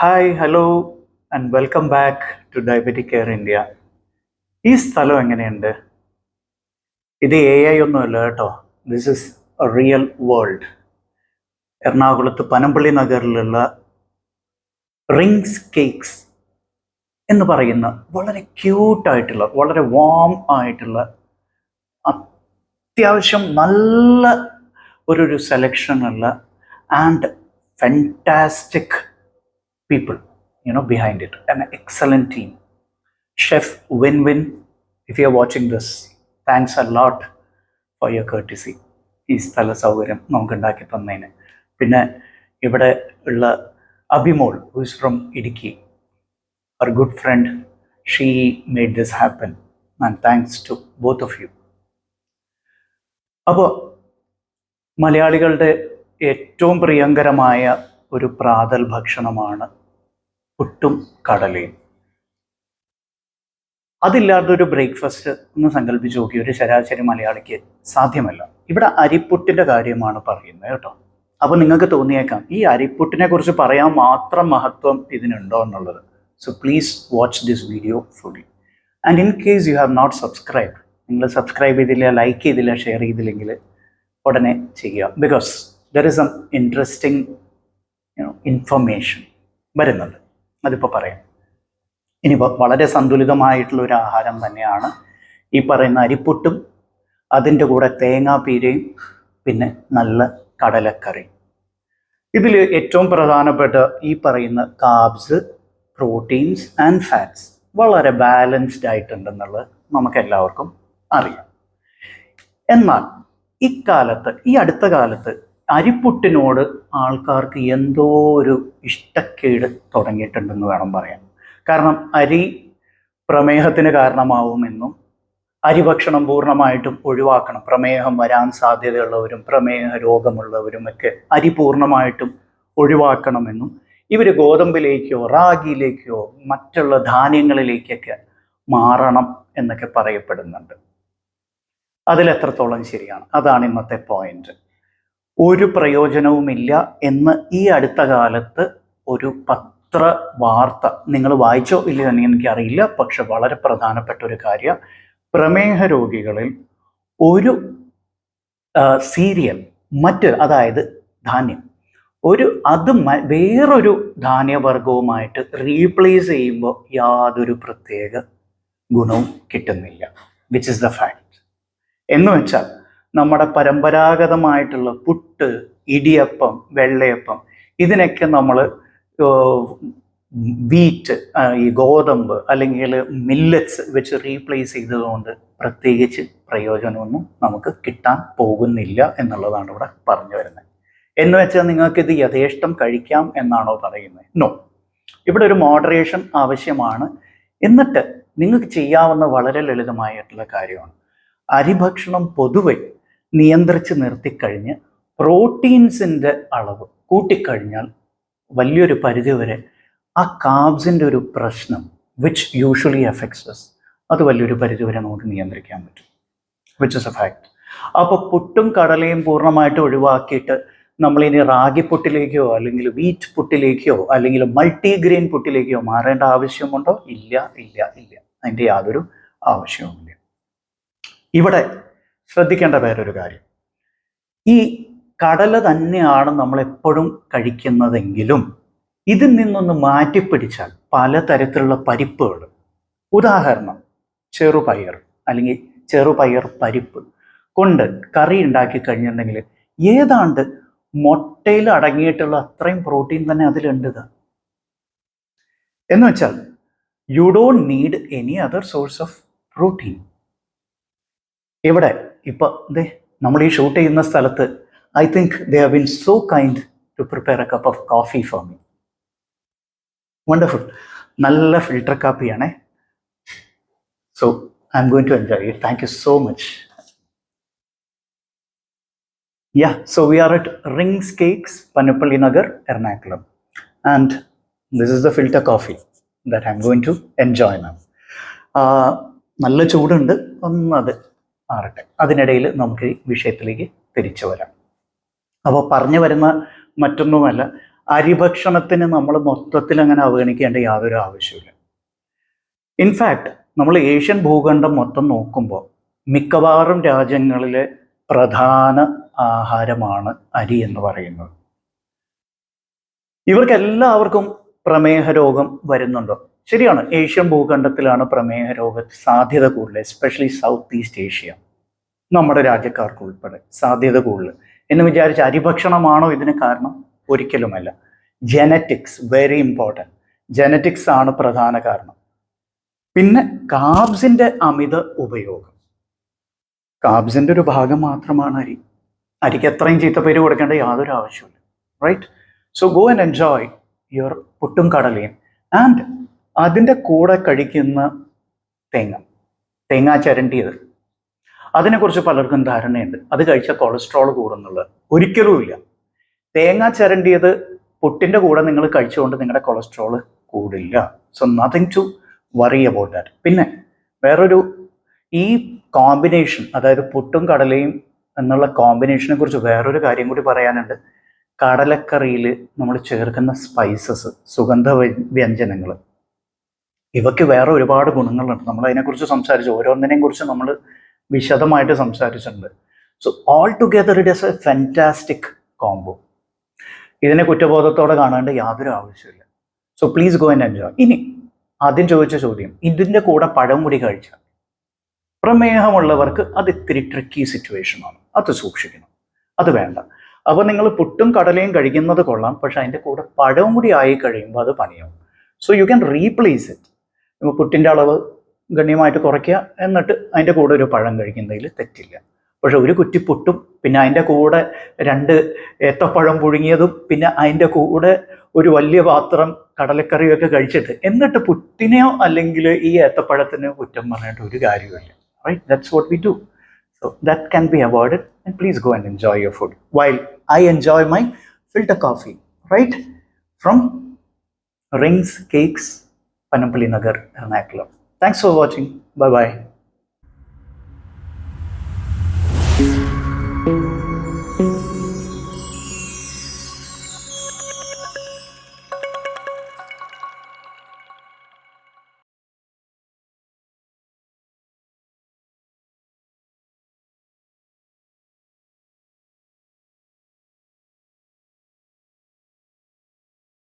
Hi hello and welcome back to diabetic care India. ഈ സ്ഥലം എങ്ങനെയുണ്ട്? ഇത് AI ഒന്നുമല്ല കേട്ടോ. This is A real world. എറണാകുളത്ത് പനമ്പള്ളി നഗറിലുള്ള റിങ്സ് കേക്ക്സ് എന്ന് പറയുന്ന വളരെ ക്യൂട്ടായിട്ടുള്ള, വളരെ വാം ആയിട്ടുള്ള, അത്യാവശ്യം നല്ല ഒരു സെലക്ഷനുള്ള and fantastic people behind it, an excellent team. Chef Win-Win, if you're watching this, thanks a lot for your courtesy. ഈ സ്ഥല സൗകര്യം നമുക്ക് ഉണ്ടാക്കി തന്നതിന്. പിന്നെ ഇവിടെ ഉള്ള അഭിമോൾ, who is from Idukki, our good friend, she made this happen, and thanks to both of you. അപ്പോൾ മലയാളികളുടെ ഏറ്റവും പ്രിയങ്കരമായ ഒരു പ്രാതൽ ഭക്ഷണമാണ് പുട്ടും കടലയും. അതില്ലാത്തൊരു ബ്രേക്ക്ഫാസ്റ്റ് ഒന്ന് സങ്കല്പിച്ച് നോക്കി ഒരു ശരാശരി മലയാളിക്ക് സാധ്യമല്ല. ഇവിടെ അരിപ്പുട്ടിൻ്റെ കാര്യമാണ് പറയുന്നത് കേട്ടോ. അപ്പോൾ നിങ്ങൾക്ക് തോന്നിയേക്കാം ഈ അരിപ്പുട്ടിനെ കുറിച്ച് പറയാൻ മാത്രം മഹത്വം ഇതിനുണ്ടോ എന്നുള്ളത്. So please watch this video fully. And in case you have not subscribe, നിങ്ങൾ സബ്സ്ക്രൈബ് ചെയ്തില്ല, ലൈക്ക് ചെയ്തില്ല, ഷെയർ ചെയ്തില്ലെങ്കിൽ ഉടനെ ചെയ്യുക. Because there is some interesting information വരുന്നുണ്ട്, അതിപ്പോൾ പറയാം. ഇനിയിപ്പോൾ വളരെ സന്തുലിതമായിട്ടുള്ള ഒരു ആഹാരം തന്നെയാണ് ഈ പറയുന്ന അരിപ്പുട്ടും, അതിൻ്റെ കൂടെ തേങ്ങാപ്പീരയും പിന്നെ നല്ല കടലക്കറി. ഇതിൽ ഏറ്റവും പ്രധാനപ്പെട്ട ഈ പറയുന്ന കാർബ്സ്, പ്രോട്ടീൻസ് ആൻഡ് ഫാറ്റ്സ് വളരെ ബാലൻസ്ഡ് ആയിട്ടുണ്ടെന്നുള്ളത് നമുക്കെല്ലാവർക്കും അറിയാം. എന്നാൽ ഇക്കാലത്ത്, ഈ അടുത്ത കാലത്ത് അരിപ്പുട്ടിനോട് ആൾക്കാർക്ക് എന്തോ ഒരു ഇഷ്ടക്കേട് തുടങ്ങിയിട്ടുണ്ടെന്ന് വേണം പറയാൻ. കാരണം അരി പ്രമേഹത്തിന് കാരണമാവുമെന്നും അരി ഭക്ഷണം പൂർണ്ണമായിട്ടും ഒഴിവാക്കണം, പ്രമേഹം വരാൻ സാധ്യതയുള്ളവരും പ്രമേഹ രോഗമുള്ളവരും ഒക്കെ അരി പൂർണ്ണമായിട്ടും ഒഴിവാക്കണമെന്നും ഇവർ ഗോതമ്പിലേക്കോ റാഗിയിലേക്കോ മറ്റുള്ള ധാന്യങ്ങളിലേക്കൊക്കെ മാറണം എന്നൊക്കെ പറയപ്പെടുന്നുണ്ട്. അതിലെത്രത്തോളം ശരിയാണ്? അതാണ് ഇന്നത്തെ പോയിന്റ്. ഒരു പ്രയോജനവുമില്ല എന്ന് ഈ അടുത്ത കാലത്ത് ഒരു പത്ര വാർത്ത നിങ്ങൾ വായിച്ചോ ഇല്ലയോ എന്ന് എനിക്കറിയില്ല, പക്ഷെ വളരെ പ്രധാനപ്പെട്ട ഒരു കാര്യം, പ്രമേഹ രോഗികളിൽ ഒരു സീരിയൽ അതായത് ധാന്യം അത് വേറൊരു ധാന്യവർഗവുമായിട്ട് റീപ്ലേസ് ചെയ്യുമ്പോൾ യാതൊരു പ്രത്യേക ഗുണവും കിട്ടുന്നില്ല. Which is the fact. എന്ന് വെച്ചാൽ നമ്മുടെ പരമ്പരാഗതമായിട്ടുള്ള പുട്ട്, ഇടിയപ്പം, വെള്ളയപ്പം, ഇതിനൊക്കെ നമ്മൾ വീറ്റ്, ഈ ഗോതമ്പ് അല്ലെങ്കിൽ മില്ലറ്റ്സ് വെച്ച് റീപ്ലേസ് ചെയ്തതുകൊണ്ട് പ്രത്യേകിച്ച് പ്രയോജനമൊന്നും നമുക്ക് കിട്ടാൻ പോകുന്നില്ല എന്നുള്ളതാണ് ഇവിടെ പറഞ്ഞു വരുന്നത്. എന്ന് വെച്ചാൽ നിങ്ങൾക്കിത് യഥേഷ്ടം കഴിക്കാം എന്നാണോ പറയുന്നത്? നോ. ഇവിടെ ഒരു മോഡറേഷൻ ആവശ്യമാണ്. എന്നിട്ട് നിങ്ങൾക്ക് ചെയ്യാവുന്ന വളരെ ലളിതമായിട്ടുള്ള കാര്യമാണ്, അരിഭക്ഷണം പൊതുവെ നിയന്ത്രിച്ച് നിർത്തിക്കഴിഞ്ഞ് പ്രോട്ടീൻസിൻ്റെ അളവ് കൂട്ടിക്കഴിഞ്ഞാൽ വലിയൊരു പരിധിവരെ ആ കാർബ്സിൻ്റെ ഒരു പ്രശ്നം വിച്ച് യൂഷ്വലി എഫക്ട്സ് us, അത് വലിയൊരു പരിധിവരെ നമുക്ക് നിയന്ത്രിക്കാൻ പറ്റും. Which is A fact. അപ്പോൾ പുട്ടും കടലയും പൂർണ്ണമായിട്ട് ഒഴിവാക്കിയിട്ട് നമ്മളിനി റാഗി പുട്ടിലേക്കോ അല്ലെങ്കിൽ വീറ്റ് പുട്ടിലേക്കോ അല്ലെങ്കിൽ മൾട്ടിഗ്രെയിൻ പുട്ടിലേക്കോ മാറേണ്ട ആവശ്യമുണ്ടോ? ഇല്ല ഇല്ല ഇല്ല, അതിൻ്റെ യാതൊരു ആവശ്യവുമില്ല. ഇവിടെ ശ്രദ്ധിക്കേണ്ട വേറൊരു കാര്യം, ഈ കടല തന്നെയാണ് നമ്മളെപ്പോഴും കഴിക്കുന്നതെങ്കിലും ഇതിൽ നിന്നൊന്ന് മാറ്റിപ്പിടിച്ചാൽ പലതരത്തിലുള്ള പരിപ്പുകൾ, ഉദാഹരണം ചെറുപയർ അല്ലെങ്കിൽ ചെറുപയർ പരിപ്പ് കൊണ്ട് കറി ഉണ്ടാക്കി കഴിഞ്ഞിട്ടുണ്ടെങ്കിൽ ഏതാണ്ട് മുട്ടയിൽ അടങ്ങിയിട്ടുള്ള അത്രയും പ്രോട്ടീൻ തന്നെ അതിലുണ്ട്. എന്ന് വെച്ചാൽ you don't need any other source of protein. ഇവിടെ ഇപ്പം നമ്മൾ ഈ ഷൂട്ട് ചെയ്യുന്ന സ്ഥലത്ത് I think they have been so kind to prepare a cup of coffee for me. Wonderful. നല്ല ഫിൽട്ടർ കാപ്പിയാണേ. So I am going to enjoy it. Thank you so much. Yeah, so we are at Rings Cakes, Panampally Nagar, Ernakulam. And this is the filter coffee that I'm going to enjoy now. നല്ല ചൂടുണ്ട്, ഒന്നത് മാറട്ടെ. അതിനിടയിൽ നമുക്ക് ഈ വിഷയത്തിലേക്ക് തിരിച്ചു വരാം. അപ്പോൾ പറഞ്ഞു വരുന്ന മറ്റൊന്നുമല്ല, അരിഭക്ഷണത്തിന് നമ്മൾ മൊത്തത്തിൽ അങ്ങനെ അവഗണിക്കേണ്ട യാതൊരു ആവശ്യമില്ല. ഇൻഫാക്ട് നമ്മൾ ഏഷ്യൻ ഭൂഖണ്ഡം മൊത്തം നോക്കുമ്പോൾ മിക്കവാറും രാജ്യങ്ങളിലെ പ്രധാന ആഹാരമാണ് അരി എന്ന് പറയുന്നത്. ഇവർക്കെല്ലാവർക്കും പ്രമേഹ രോഗം വരുന്നുണ്ടോ? ശരിയാണ്, ഏഷ്യൻ ഭൂഖണ്ഡത്തിലാണ് പ്രമേഹ രോഗ സാധ്യത കൂടുതൽ, എസ്പെഷ്യലി സൗത്ത് ഈസ്റ്റ് ഏഷ്യ, നമ്മുടെ രാജ്യക്കാർക്ക് ഉൾപ്പെടെ സാധ്യത കൂടുതൽ എന്ന് വിചാരിച്ച് അരിഭക്ഷണമാണോ ഇതിന് കാരണം? ഒരിക്കലുമല്ല. Genetics very important. ജനറ്റിക്സ് ആണ് പ്രധാന കാരണം. പിന്നെ കാർബ്സിന്റെ അമിത ഉപയോഗം, കാർബ്സിന്റെ ഒരു ഭാഗം മാത്രമാണ് അരി. അരിക്ക് എത്രയും ചീത്തപ്പേര് കൊടുക്കേണ്ട യാതൊരു ആവശ്യമില്ല. Right? So go and enjoy your പുട്ടും കടലയും. ആൻഡ് അതിൻ്റെ കൂടെ കഴിക്കുന്ന തേങ്ങാ ചിരണ്ടിയത്, അതിനെക്കുറിച്ച് പലർക്കും ധാരണയുണ്ട്. അത് കഴിച്ചാൽ കൊളസ്ട്രോൾ കൂടുന്നുള്ളത്. ഒരിക്കലുമില്ല. തേങ്ങ ചിരണ്ടിയത് പുട്ടിൻ്റെ കൂടെ നിങ്ങൾ കഴിച്ചുകൊണ്ട് നിങ്ങളുടെ കൊളസ്ട്രോൾ കൂടില്ല. So nothing to worry about that. പിന്നെ വേറൊരു, ഈ കോമ്പിനേഷൻ, അതായത് പുട്ടും കടലയും എന്നുള്ള കോമ്പിനേഷനെ കുറിച്ച് വേറൊരു കാര്യം കൂടി പറയാനുണ്ട്. കടലക്കറിയിൽ നമ്മൾ ചേർക്കുന്ന സ്പൈസസ്, സുഗന്ധ വ്യഞ്ജനങ്ങൾ, ഇവയ്ക്ക് വേറെ ഒരുപാട് ഗുണങ്ങളുണ്ട്. നമ്മൾ അതിനെക്കുറിച്ച് സംസാരിച്ചു, ഓരോന്നിനെയും കുറിച്ച് നമ്മൾ വിശദമായിട്ട് സംസാരിച്ചിട്ടുണ്ട്. So all together it is A fantastic combo. ഇതിനെ കുറ്റബോധത്തോടെ കാണേണ്ട യാതൊരു ആവശ്യമില്ല. So please go and enjoy. ഇനി ആദ്യം ചോദിച്ച ചോദ്യം, ഇതിൻ്റെ കൂടെ പഴം കൂടി കഴിച്ചാൽ, പ്രമേഹമുള്ളവർക്ക് അത് ഇത്തിരി ട്രിക്കി സിറ്റുവേഷനാണ്, അത് സൂക്ഷിക്കണം, അത് വേണ്ട. അപ്പോൾ നിങ്ങൾ പുട്ടും കടലയും കഴിക്കുന്നത് കൊള്ളാം, പക്ഷെ അതിൻ്റെ കൂടെ പഴവും കൂടി ആയി കഴിയുമ്പോൾ അത് പണിയാവും. So you can replace it. ഇപ്പോൾ പുട്ടിൻ്റെ അളവ് ഗണ്യമായിട്ട് കുറയ്ക്കുക, എന്നിട്ട് അതിൻ്റെ കൂടെ ഒരു പഴം കഴിക്കുന്നതിൽ തെറ്റില്ല. പക്ഷെ ഒരു കുറ്റി പുട്ടും പിന്നെ അതിൻ്റെ കൂടെ 2 ഏത്തപ്പഴം പുഴുങ്ങിയതും പിന്നെ അതിൻ്റെ കൂടെ ഒരു വലിയ പാത്രം കടലക്കറിയൊക്കെ കഴിച്ചിട്ട് എന്നിട്ട് പുട്ടിനെയോ അല്ലെങ്കിൽ ഈ ഏത്തപ്പഴത്തിനെയോ കുറ്റം പറഞ്ഞിട്ട് ഒരു കാര്യമില്ല. Right? That's what we do. So that can be avoided. And please go and enjoy your food while I enjoy my filter coffee. Right? From Rings Cakes, Panampally Nagar, Ernakulam. Thanks for watching. Bye bye.